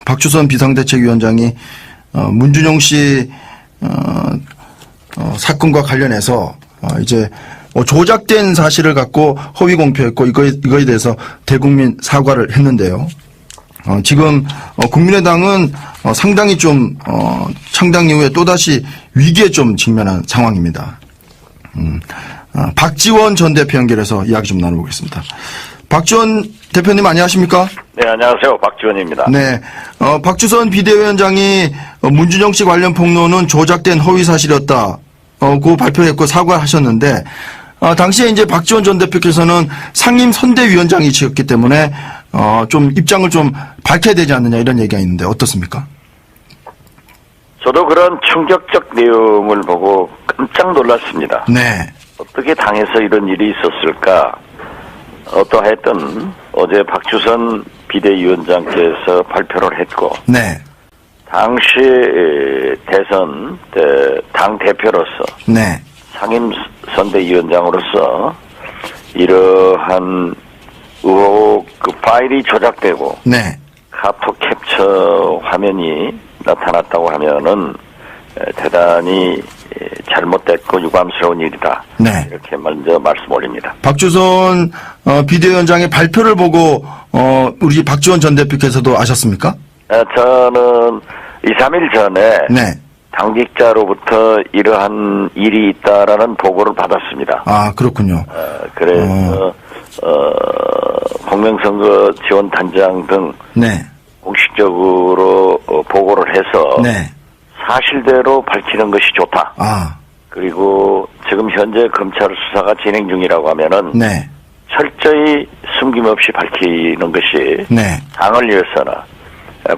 박주선 비상대책위원장이 문준용 씨 사건과 관련해서 이제 조작된 사실을 갖고 허위 공표했고 이거에 대해서 대국민 사과를 했는데요. 지금 국민의당은 상당히 좀 창당 이후에 또다시 위기에 좀 직면한 상황입니다. 박지원 전 대표 연결해서 이야기 좀 나눠보겠습니다. 박지원 대표님 안녕하십니까? 네, 안녕하세요. 박지원입니다. 네, 박주선 비대위원장이 문준용 씨 관련 폭로는 조작된 허위 사실이었다고 발표했고 사과하셨는데 당시에 이제 박지원 전 대표께서는 상임 선대위원장이셨기 때문에 좀 입장을 좀 밝혀야 되지 않느냐 이런 얘기가 있는데 어떻습니까? 저도 그런 충격적 내용을 보고 깜짝 놀랐습니다. 네. 어떻게 당에서 이런 일이 있었을까? 어떠하였든 어제 박주선 비대위원장께서 발표를 했고 네. 당시 대선 당 대표로서 네. 상임 선대위원장으로서 이러한 의혹 파일이 조작되고 네. 카톡 캡처 화면이 나타났다고 하면은 대단히 잘못됐고 유감스러운 일이다. 네. 이렇게 먼저 말씀 올립니다. 박주선 비대위원장의 발표를 보고 우리 박지원 전 대표께서도 아셨습니까? 저는 2, 3일 전에 네. 당직자로부터 이러한 일이 있다라는 보고를 받았습니다. 아, 그렇군요. 그래서 공명선거 지원단장 등 네. 공식적으로 보고를 해서 네. 사실대로 밝히는 것이 좋다. 아. 그리고 지금 현재 검찰 수사가 진행 중이라고 하면은 네. 철저히 숨김없이 밝히는 것이 네. 당을 위해서나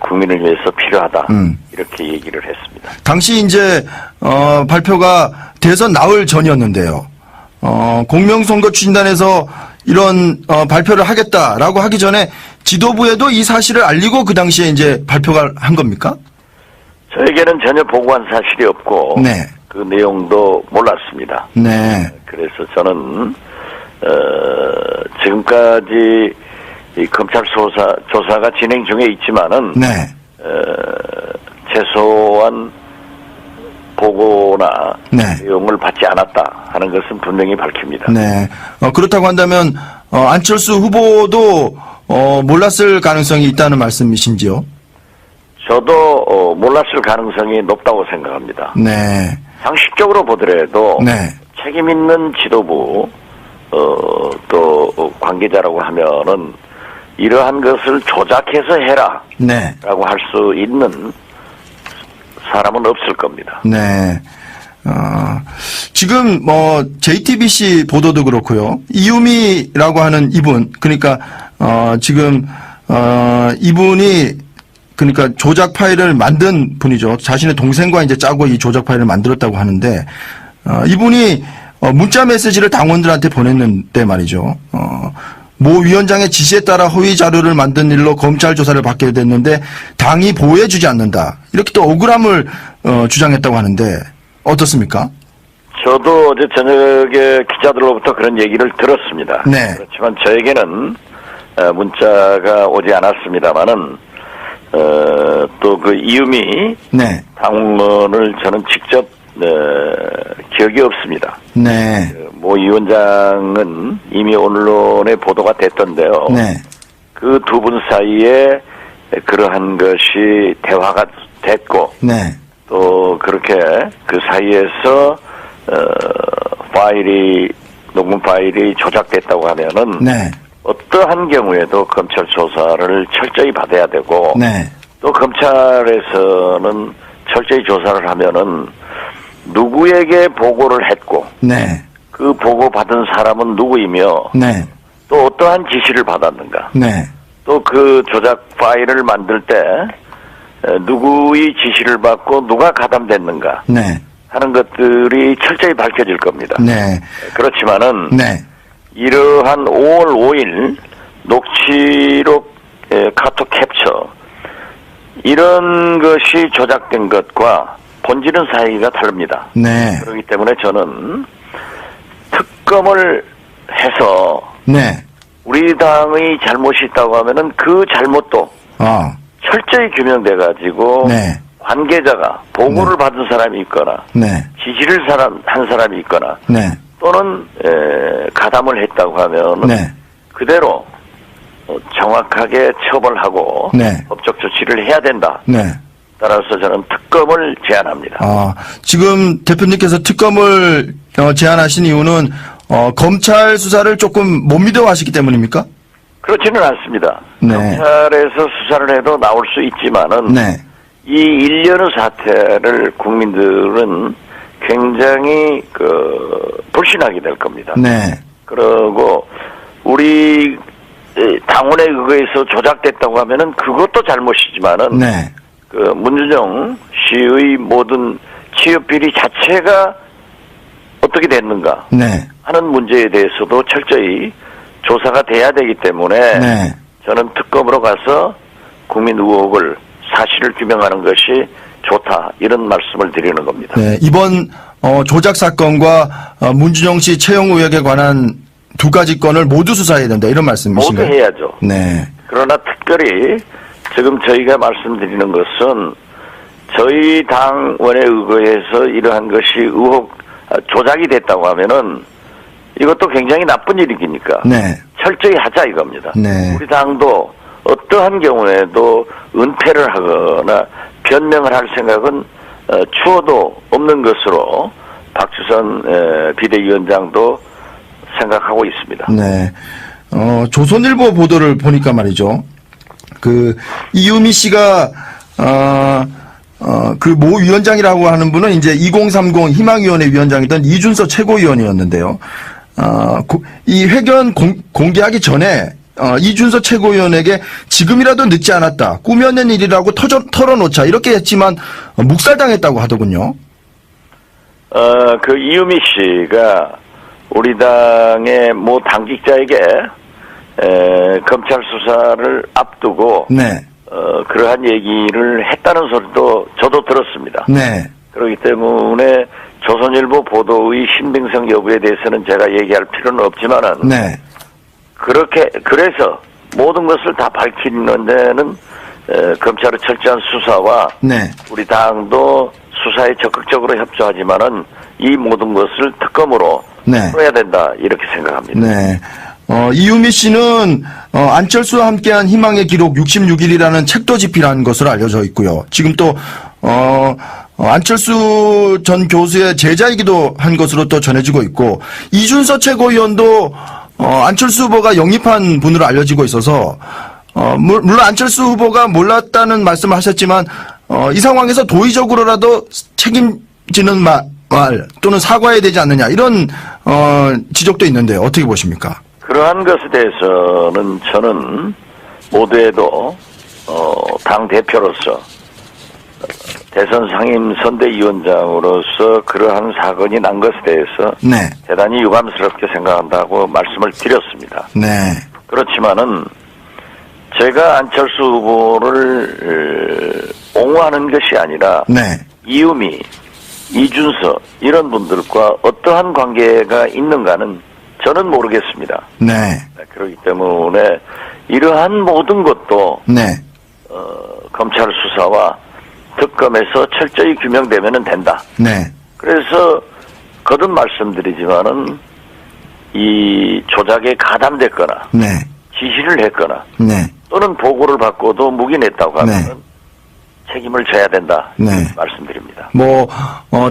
국민을 위해서 필요하다. 음. 이렇게 얘기를 했습니다. 당시 이제 발표가 대선 나흘 전이었는데요. 공명선거 추진단에서 이런 발표를 하겠다라고 하기 전에 지도부에도 이 사실을 알리고 그 당시에 이제 발표가 한 겁니까? 저에게는 전혀 보고한 사실이 없고 네. 그 내용도 몰랐습니다. 네. 그래서 저는 지금까지 이 검찰 조사가 진행 중에 있지만은 네. 최소한 보고나 네. 내용을 받지 않았다 하는 것은 분명히 밝힙니다. 네. 그렇다고 한다면 안철수 후보도 몰랐을 가능성이 있다는 말씀이신지요? 저도 몰랐을 가능성이 높다고 생각합니다. 네. 상식적으로 보더라도 네. 책임 있는 지도부 또 관계자라고 하면은 이러한 것을 조작해서 해라 네. 라고 할 수 있는 사람은 없을 겁니다. 네. 지금 JTBC 보도도 그렇고요. 이유미라고 하는 이분, 그러니까 지금 이분이 그러니까 조작 파일을 만든 분이죠. 자신의 동생과 이제 짜고 이 조작 파일을 만들었다고 하는데 이분이 문자 메시지를 당원들한테 보냈는데 말이죠. 모 위원장의 지시에 따라 허위 자료를 만든 일로 검찰 조사를 받게 됐는데 당이 보호해주지 않는다. 이렇게 또 억울함을 주장했다고 하는데 어떻습니까? 저도 어제 저녁에 기자들로부터 그런 얘기를 들었습니다. 네. 그렇지만 저에게는 문자가 오지 않았습니다만은 또 그 이유미 네. 당원을 저는 직접 기억이 없습니다. 네. 모 위원장은 이미 언론에 보도가 됐던데요. 네. 그 두 분 사이에 그러한 것이 대화가 됐고 네. 또 그렇게 그 사이에서 녹음 파일이 조작됐다고 하면은 네. 어떠한 경우에도 검찰 조사를 철저히 받아야 되고 네. 또 검찰에서는 철저히 조사를 하면은 누구에게 보고를 했고 네. 그 보고 받은 사람은 누구이며 네. 또 어떠한 지시를 받았는가 네. 또 그 조작 파일을 만들 때 누구의 지시를 받고 누가 가담됐는가 네. 하는 것들이 철저히 밝혀질 겁니다. 네. 그렇지만은 네. 이러한 5월 5일 녹취록 카톡 캡처 이런 것이 조작된 것과 본질은 사이가 다릅니다. 네. 그렇기 때문에 저는 특검을 해서 네. 우리 당의 잘못이 있다고 하면은 그 잘못도 철저히 규명돼 가지고 네. 관계자가 보고를 받은 사람이 있거나 네. 지시를 한 사람이 있거나 네. 또는 가담을 했다고 하면 네. 그대로 정확하게 처벌하고 네. 법적 조치를 해야 된다. 네. 따라서 저는 특검을 제안합니다. 지금 대표님께서 특검을 제안하신 이유는 검찰 수사를 조금 못 믿어 하시기 때문입니까? 그렇지는 않습니다. 네. 검찰에서 수사를 해도 나올 수 있지만은 네. 이 일련의 사태를 국민들은 굉장히 불신하게 될 겁니다. 네. 그리고 우리 당원에 의거해서 조작됐다고 하면은 그것도 잘못이지만은 네. 문준영 씨의 모든 취업 비리 자체가 어떻게 됐는가 네. 하는 문제에 대해서도 철저히 조사가 돼야 되기 때문에 네. 저는 특검으로 가서 국민 의혹을 사실을 규명하는 것이 좋다 이런 말씀을 드리는 겁니다. 네. 이번 조작 사건과 문준영 씨 채용 의혹에 관한 두 가지 건을 모두 수사해야 된다 이런 말씀이신가요? 모두 해야죠. 네. 그러나 특별히 지금 저희가 말씀드리는 것은 저희 당원에 의거해서 이러한 것이 조작이 됐다고 하면은 이것도 굉장히 나쁜 일이니까 네. 철저히 하자 이겁니다. 네. 우리 당도 어떠한 경우에도 은폐를 하거나 변명을 할 생각은 추호도 없는 것으로 박주선 비대위원장도 생각하고 있습니다. 네. 조선일보 보도를 보니까 말이죠. 이유미 씨가, 모 위원장이라고 하는 분은 이제 2030 희망위원회 위원장이던 이준서 최고위원이었는데요. 이 회견 공개하기 전에, 이준서 최고위원에게 지금이라도 늦지 않았다. 꾸며낸 일이라고 털어놓자. 이렇게 했지만, 묵살당했다고 하더군요. 이유미 씨가 우리 당의 모 당직자에게 검찰 수사를 앞두고 네. 그러한 얘기를 했다는 소리도 저도 들었습니다. 네. 그렇기 때문에 조선일보 보도의 신빙성 여부에 대해서는 제가 얘기할 필요는 없지만은 네. 그래서 모든 것을 다 밝히는 데는 검찰의 철저한 수사와 네. 우리 당도 수사에 적극적으로 협조하지만은 이 모든 것을 특검으로 네. 풀어야 된다 이렇게 생각합니다. 네. 이유미 씨는 안철수와 함께한 희망의 기록 66일이라는 책도 집필한 것으로 알려져 있고요. 지금 또 안철수 전 교수의 제자이기도 한 것으로 또 전해지고 있고 이준서 최고위원도 안철수 후보가 영입한 분으로 알려지고 있어서 물론 안철수 후보가 몰랐다는 말씀을 하셨지만 이 상황에서 도의적으로라도 책임지는 말 또는 사과해야 되지 않느냐 이런 지적도 있는데 어떻게 보십니까? 그러한 것에 대해서는 저는 모두에도 당 대표로서 대선 상임 선대위원장으로서 그러한 사건이 난 것에 대해서 네. 대단히 유감스럽게 생각한다고 말씀을 드렸습니다. 네. 그렇지만은 제가 안철수 후보를 옹호하는 것이 아니라 네. 이유미, 이준서 이런 분들과 어떠한 관계가 있는가는 저는 모르겠습니다. 네. 그렇기 때문에 이러한 모든 것도 네. 검찰 수사와 특검에서 철저히 규명되면 된다. 네. 그래서 거듭 말씀드리지만은 이 조작에 가담됐거나 네. 지시를 했거나 네. 또는 보고를 받고도 묵인했다고 하면 네. 책임을 져야 된다. 네. 말씀드립니다.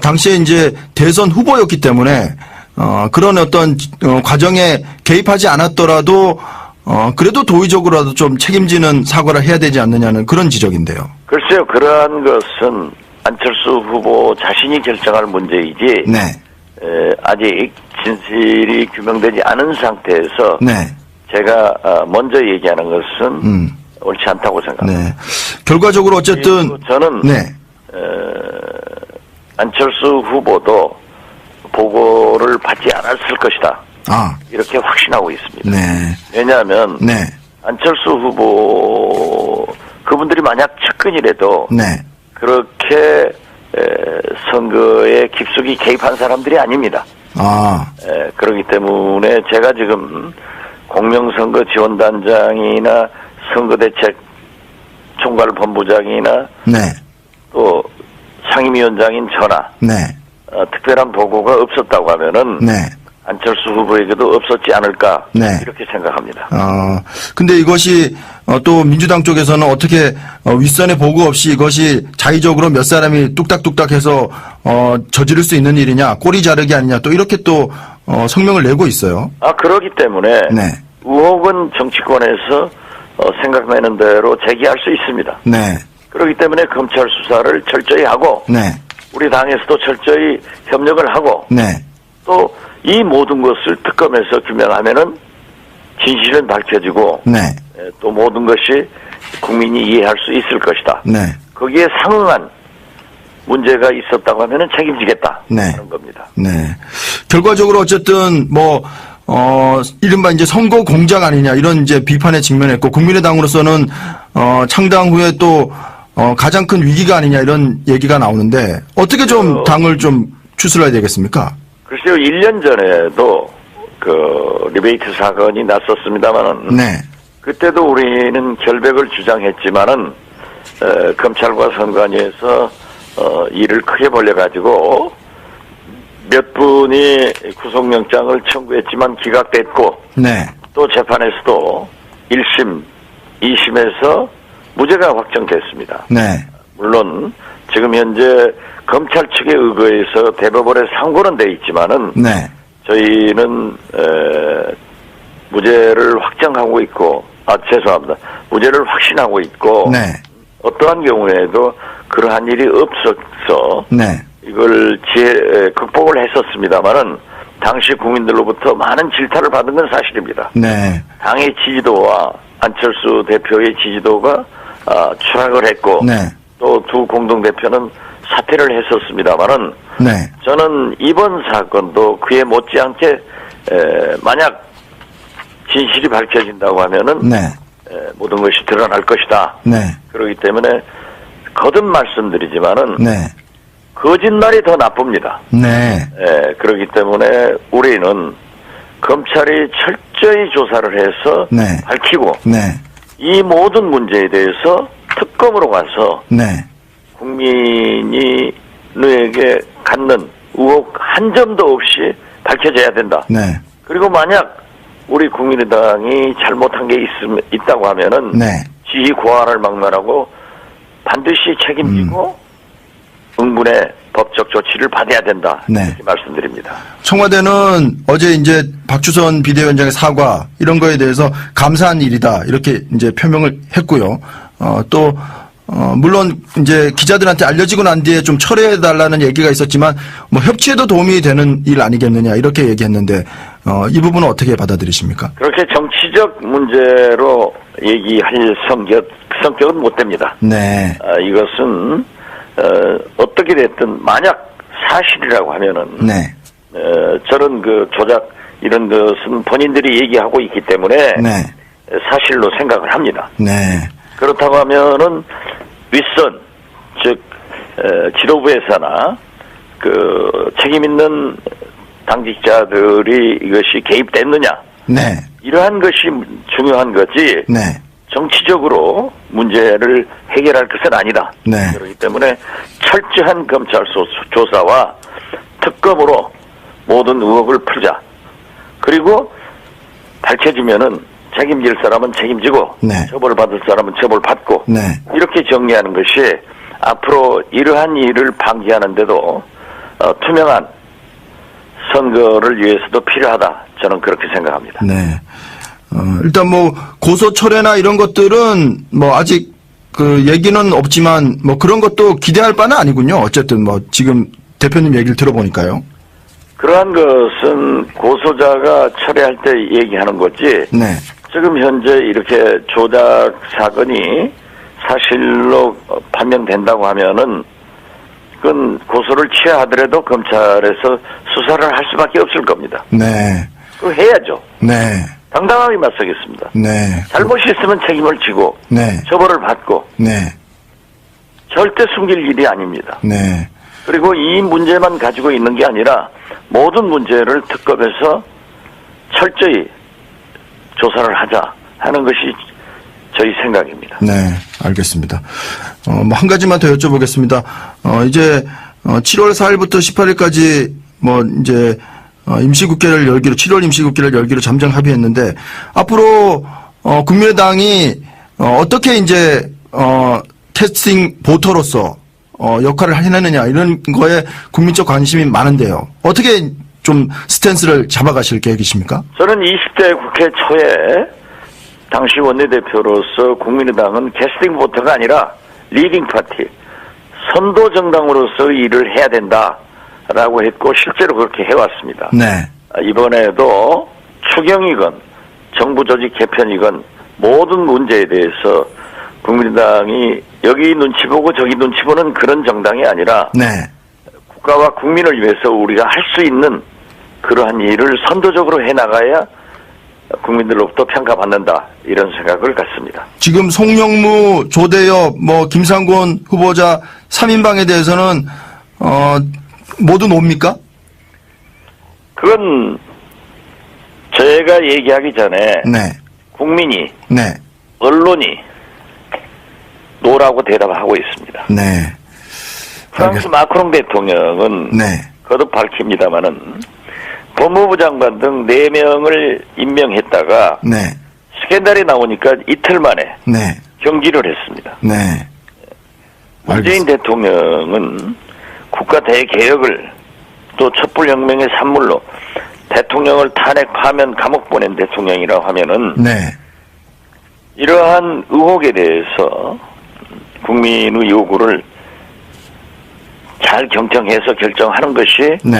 당시에 이제 대선 후보였기 때문에 그런 어떤 과정에 개입하지 않았더라도 그래도 도의적으로라도 좀 책임지는 사과를 해야 되지 않느냐는 그런 지적인데요. 글쎄요, 그러한 것은 안철수 후보 자신이 결정할 문제이지 네. 아직 진실이 규명되지 않은 상태에서 네. 제가 먼저 얘기하는 것은 옳지 않다고 생각합니다. 네. 결과적으로 어쨌든 저는 네. 안철수 후보도 보고를 받지 않았을 것이다. 이렇게 확신하고 있습니다. 네. 왜냐하면 네. 안철수 후보 그분들이 만약 측근이라도 네. 그렇게 선거에 깊숙이 개입한 사람들이 아닙니다. 그렇기 때문에 제가 지금 공명선거 지원단장이나 선거대책 총괄본부장이나 네. 또 상임위원장인 전화 네. 특별한 보고가 없었다고 하면은 네. 안철수 후보에게도 없었지 않을까 네. 이렇게 생각합니다. 근데 이것이 또 민주당 쪽에서는 어떻게 윗선의 보고 없이 이것이 자의적으로 몇 사람이 뚝딱뚝딱 해서 저지를 수 있는 일이냐, 꼬리 자르기 아니냐, 또 이렇게 또 성명을 내고 있어요. 그러기 때문에 네. 의혹은 정치권에서 생각나는 대로 제기할 수 있습니다. 네. 그렇기 때문에 검찰 수사를 철저히 하고 네. 우리 당에서도 철저히 협력을 하고 네. 또 이 모든 것을 특검에서 규명하면은 진실은 밝혀지고 네. 또 모든 것이 국민이 이해할 수 있을 것이다. 네. 거기에 상응한 문제가 있었다고 하면은 책임지겠다. 네. 하는 겁니다. 네. 결과적으로 어쨌든 이른바 이제 선거 공작 아니냐 이런 이제 비판에 직면했고 국민의당으로서는 창당 후에 또 가장 큰 위기가 아니냐 이런 얘기가 나오는데 어떻게 좀 당을 좀 추스러야 되겠습니까? 글쎄요, 1년 전에도 리베이트 사건이 났었습니다만은 네. 그때도 우리는 결백을 주장했지만은 검찰과 선관위에서 일을 크게 벌려가지고 몇 분이 구속영장을 청구했지만 기각됐고 네. 또 재판에서도 1심, 2심에서 무죄가 확정됐습니다. 네. 물론 지금 현재 검찰 측에 의거해서 대법원에 상고는 돼 있지만은 네. 저희는 무죄를 확정하고 있고 죄송합니다. 무죄를 확신하고 있고 네. 어떠한 경우에도 그러한 일이 없어서 네. 이걸 극복을 했었습니다만은 당시 국민들로부터 많은 질타를 받은 건 사실입니다. 네. 당의 지지도와 안철수 대표의 지지도가 추락을 했고 네. 또 두 공동대표는 사퇴를 했었습니다만은 네. 저는 이번 사건도 그에 못지않게 만약 진실이 밝혀진다고 하면은 네. 모든 것이 드러날 것이다. 네. 그렇기 때문에 거듭 말씀드리지만은 네. 거짓말이 더 나쁩니다. 네. 그렇기 때문에 우리는 검찰이 철저히 조사를 해서 네. 밝히고 네. 이 모든 문제에 대해서 특검으로 가서 네. 국민이 너에게 갖는 의혹 한 점도 없이 밝혀져야 된다. 네. 그리고 만약 우리 국민의당이 잘못한 게 있다고 하면은 네. 지휘 고하를 막론하고 반드시 책임지고 응분의 법적 조치를 받아야 된다. 네. 이렇게 말씀드립니다. 청와대는 어제 이제 박주선 비대위원장의 사과 이런 거에 대해서 감사한 일이다 이렇게 이제 표명을 했고요. 물론 이제 기자들한테 알려지고 난 뒤에 좀 철회해 달라는 얘기가 있었지만 협치에도 도움이 되는 일 아니겠느냐 이렇게 얘기했는데 이 부분은 어떻게 받아들이십니까? 그렇게 정치적 문제로 얘기할 성격은 못 됩니다. 네. 이것은 어떻게 됐든 만약 사실이라고 하면은 네. 저런 조작 이런 것은 본인들이 얘기하고 있기 때문에 네. 사실로 생각을 합니다. 네. 그렇다고 하면은 윗선 즉 지도부에서나 책임 있는 당직자들이 이것이 개입됐느냐 네. 이러한 것이 중요한 거지 네. 정치적으로 문제를 해결할 것은 아니다. 네. 그렇기 때문에 철저한 검찰 조사와 특검으로 모든 의혹을 풀자. 그리고 밝혀지면은 책임질 사람은 책임지고 네. 처벌받을 사람은 처벌받고 네. 이렇게 정리하는 것이 앞으로 이러한 일을 방지하는 데도 투명한 선거를 위해서도 필요하다. 저는 그렇게 생각합니다. 네. 일단 고소 철회나 이런 것들은 아직 얘기는 없지만 그런 것도 기대할 바는 아니군요. 어쨌든 지금 대표님 얘기를 들어보니까요. 그러한 것은 고소자가 철회할 때 얘기하는 거지. 네. 지금 현재 이렇게 조작 사건이 사실로 판명된다고 하면은 그건 고소를 취하더라도 검찰에서 수사를 할 수밖에 없을 겁니다. 네. 그거 해야죠. 네. 당당하게 맞서겠습니다. 네. 잘못이 있으면 책임을 지고 네. 처벌을 받고 네. 절대 숨길 일이 아닙니다. 네. 그리고 이 문제만 가지고 있는 게 아니라 모든 문제를 특검에서 철저히 조사를 하자 하는 것이 저희 생각입니다. 네, 알겠습니다. 뭐 한 가지만 더 여쭤보겠습니다. 이제 7월 4일부터 18일까지 뭐 이제 임시국회를 열기로 7월 임시국회를 열기로 잠정 합의했는데 앞으로 국민의당이 어떻게 이제 캐스팅 보터로서 역할을 해내느냐 이런 거에 국민적 관심이 많은데요. 어떻게 좀 스탠스를 잡아가실 계획이십니까? 저는 20대 국회 초에 당시 원내대표로서 국민의당은 캐스팅 보터가 아니라 리딩 파티, 선도 정당으로서 일을 해야 된다라고 했고 실제로 그렇게 해왔습니다. 네. 이번에도 추경이건 정부 조직 개편이건 모든 문제에 대해서 국민의당이 여기 눈치 보고 저기 눈치 보는 그런 정당이 아니라 네. 국가와 국민을 위해서 우리가 할 수 있는 그러한 일을 선도적으로 해나가야 국민들로부터 평가받는다 이런 생각을 갖습니다. 지금 송영무, 조대엽, 뭐 김상곤 후보자 3인방에 대해서는 모두 옵니까? 그건 제가 얘기하기 전에 네. 국민이 네. 언론이 노라고 대답하고 있습니다. 네. 프랑스 마크롱 대통령은 네. 거듭 밝힙니다마는 법무부 장관 등 4명을 임명했다가 네. 스캔들이 나오니까 이틀 만에 네. 경질을 했습니다. 네. 문재인 대통령은 국가 대개혁을 또 촛불혁명의 산물로 대통령을 탄핵, 파면, 감옥 보낸 대통령이라고 하면은 네. 이러한 의혹에 대해서 국민의 요구를 잘 경청해서 결정하는 것이 네.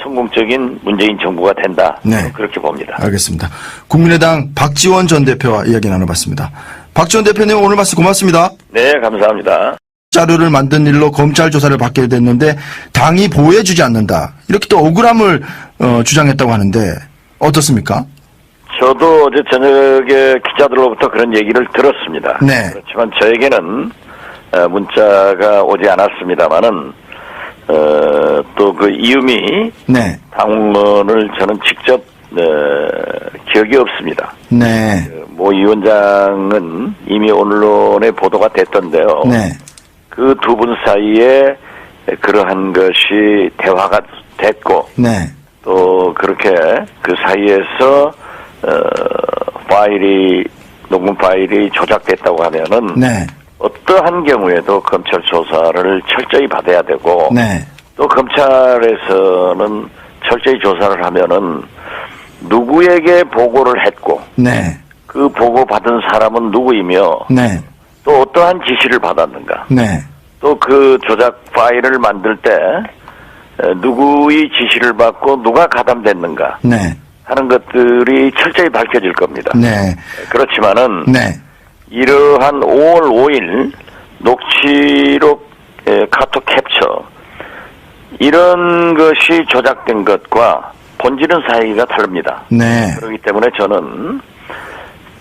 성공적인 문재인 정부가 된다. 네. 그렇게 봅니다. 알겠습니다. 국민의당 박지원 전 대표와 이야기 나눠봤습니다. 박지원 대표님 오늘 말씀 고맙습니다. 네, 감사합니다. 자료를 만든 일로 검찰 조사를 받게 됐는데 당이 보호해주지 않는다. 이렇게 또 억울함을 주장했다고 하는데 어떻습니까? 저도 어제 저녁에 기자들로부터 그런 얘기를 들었습니다. 네. 그렇지만 저에게는 문자가 오지 않았습니다만은 또 그 이유미 네. 당원을 저는 직접 기억이 없습니다. 네. 모 위원장은 이미 언론에 보도가 됐던데요. 네. 그 두 분 사이에 그러한 것이 대화가 됐고 네. 또 그렇게 그 사이에서 녹음 파일이 조작됐다고 하면은 네. 어떠한 경우에도 검찰 조사를 철저히 받아야 되고 네. 또 검찰에서는 철저히 조사를 하면은 누구에게 보고를 했고 네. 그 보고 받은 사람은 누구이며 네. 또 어떠한 지시를 받았는가 네. 또 그 조작 파일을 만들 때 누구의 지시를 받고 누가 가담됐는가 네. 하는 것들이 철저히 밝혀질 겁니다. 네. 그렇지만은 네. 이러한 5월 5일 녹취록 카톡 캡처 이런 것이 조작된 것과 본질은 사이가 다릅니다. 네. 그렇기 때문에 저는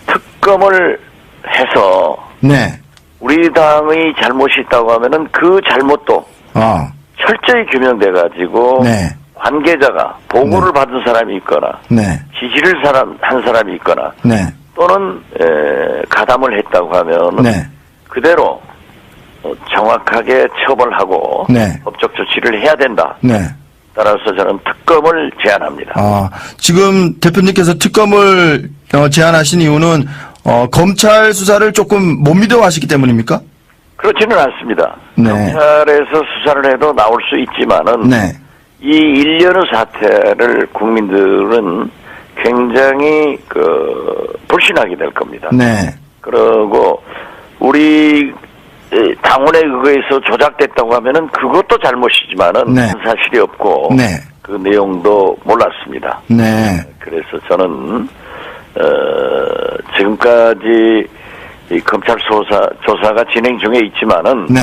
특검을 해서 네. 우리 당의 잘못이 있다고 하면은 그 잘못도 철저히 규명돼 가지고 네. 관계자가 보고를 받은 사람이 있거나 네. 지시를 한 사람이 있거나 네. 또는 가담을 했다고 하면은 네. 그대로 정확하게 처벌하고 네. 법적 조치를 해야 된다. 네. 따라서 저는 특검을 제안합니다. 지금 대표님께서 특검을 제안하신 이유는 검찰 수사를 조금 못 믿어하시기 때문입니까? 그렇지는 않습니다. 네. 검찰에서 수사를 해도 나올 수 있지만은 네. 이 일련의 사태를 국민들은 굉장히 불신하게 될 겁니다. 네. 그리고 우리 당원에 의해서 조작됐다고 하면은 그것도 잘못이지만은 네. 사실이 없고 네. 그 내용도 몰랐습니다. 네. 그래서 저는 지금까지 이 검찰 조사가 진행 중에 있지만은 네.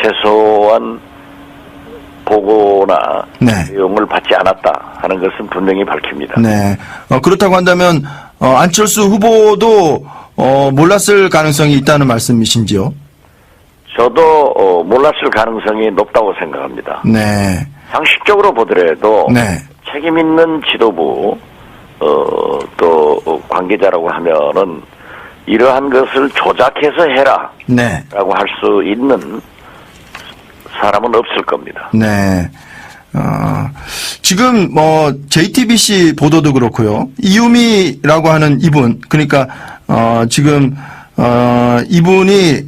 최소한 보고나 네. 내용을 받지 않았다 하는 것은 분명히 밝힙니다. 네. 그렇다고 한다면 안철수 후보도 몰랐을 가능성이 있다는 말씀이신지요? 저도 몰랐을 가능성이 높다고 생각합니다. 네. 상식적으로 보더라도 네. 책임 있는 지도부 또 관계자라고 하면은 이러한 것을 조작해서 해라 네. 라고 할 수 있는 사람은 없을 겁니다. 네. 지금 JTBC 보도도 그렇고요. 이유미라고 하는 이분, 그러니까 지금 이분이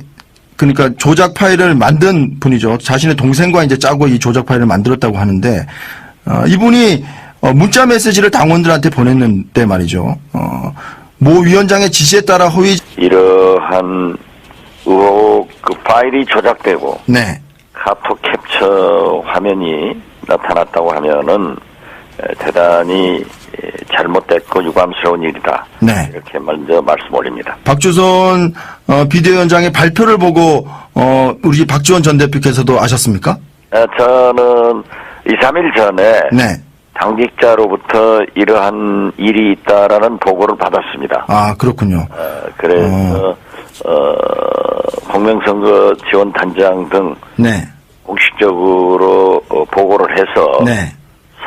그러니까 조작 파일을 만든 분이죠. 자신의 동생과 이제 짜고 이 조작 파일을 만들었다고 하는데 이분이 문자 메시지를 당원들한테 보냈는데 말이죠. 모 위원장의 지시에 따라 허위 이러한 의혹 그 파일이 조작되고 네. 카톡 캡처 화면이 나타났다고 하면은 대단히 잘못됐고 유감스러운 일이다. 네. 이렇게 먼저 말씀 올립니다. 박주선 비대위원장의 발표를 보고 우리 박지원 전 대표께서도 아셨습니까? 저는 2, 3일 전에 네. 당직자로부터 이러한 일이 있다라는 보고를 받았습니다. 아, 그렇군요. 그래서 공명선거 지원단장 등 네. 공식적으로 보고를 해서 네.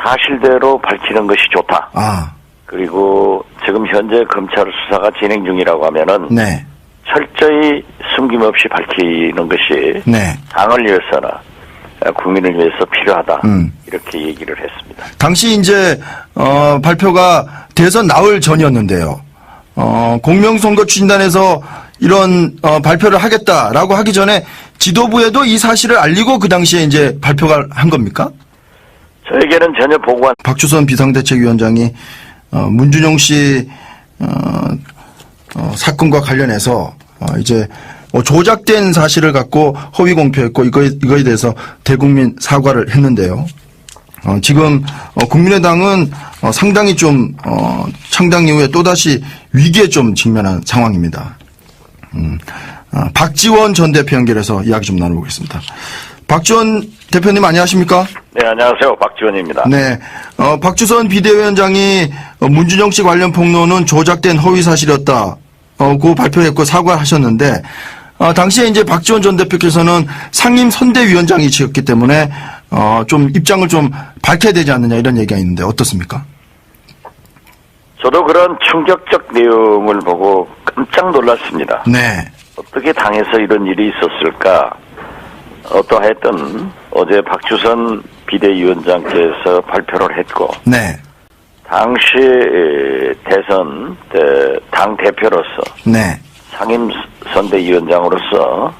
사실대로 밝히는 것이 좋다. 아, 그리고 지금 현재 검찰 수사가 진행 중이라고 하면은 네. 철저히 숨김없이 밝히는 것이 네. 당을 위해서나 국민을 위해서 필요하다. 음. 이렇게 얘기를 했습니다. 당시 이제 발표가 대선 나흘 전이었는데요. 공명선거 추진단에서 이런 발표를 하겠다라고 하기 전에 지도부에도 이 사실을 알리고 그 당시에 이제 발표가 한 겁니까? 저에게는 전혀 보고한 박주선 비상대책위원장이 문준용 씨 사건과 관련해서 이제 조작된 사실을 갖고 허위 공표했고 이거에 대해서 대국민 사과를 했는데요. 지금 국민의당은 상당히 좀 창당 이후에 또다시 위기에 좀 직면한 상황입니다. 박지원 전 대표 연결해서 이야기 좀 나눠보겠습니다. 박지원 대표님 안녕하십니까? 네, 안녕하세요. 박지원입니다. 네. 박주선 비대위원장이 문준영 씨 관련 폭로는 조작된 허위 사실이었다. 고 발표했고 사과하셨는데, 당시에 이제 박지원 전 대표께서는 상임 선대위원장이셨기 때문에, 좀 입장을 좀 밝혀야 되지 않느냐 이런 얘기가 있는데 어떻습니까? 저도 그런 충격적 내용을 보고 깜짝 놀랐습니다. 네. 어떻게 당에서 이런 일이 있었을까? 어떠하였든 어제 박주선 비대위원장께서 발표를 했고 네. 당시 대선 때 당 대표로서 네. 상임 선대위원장으로서